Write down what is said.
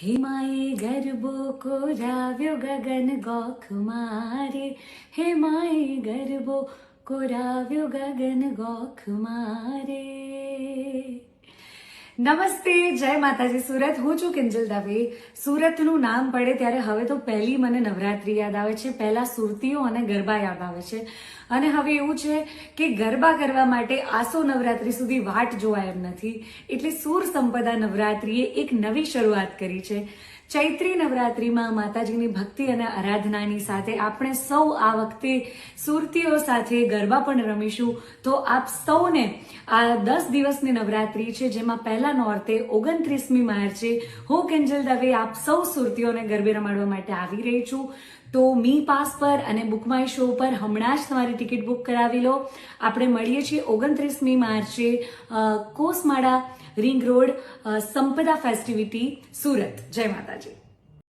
હે માએ ગરબો કોરાવ્યો ગગન ગોખ મારે, હે માએ ગરબો કોરાવ્યો ગગન ગોખ મારે. નમસ્તે, જય માતાજી. સુરત, હું છું કિંજલ દવે. સુરતનું નામ પડે ત્યારે હવે તો પહેલી મને નવરાત્રી યાદ આવે છે, પહેલા સુરતીઓ અને ગરબા યાદ આવે છે. અને હવે એવું છે કે ગરબા કરવા માટે આસો નવરાત્રી સુધી વાટ જોવાય એમ નથી. એટલે સુર સંપદા નવરાત્રીએ એક નવી શરૂઆત કરી છે. ચૈત્રી નવરાત્રીમાં માતાજીની ભક્તિ અને આરાધનાની સાથે આપણે સૌ આ વખતે સુરતીઓ સાથે ગરબા પણ રમીશું. તો આપ સૌને આ 10 દિવસની નવરાત્રી છે, જેમાં પહેલા નોરતે 29મી માર્ચે હું કિંજલ દવે આપ સૌ સુરતીઓને ગરબે રમાડવા માટે આવી રહી છું. તો મી પાસ પર અને બુક માય શો પર હમણાં જ તમારી ટિકિટ બુક કરાવી લો. આપણે મળીએ છીએ 29મી માર્ચે કોસમાળા રિંગ રોડ સંપદા ફેસ્ટિવિટી સુરત. જય માતાજી.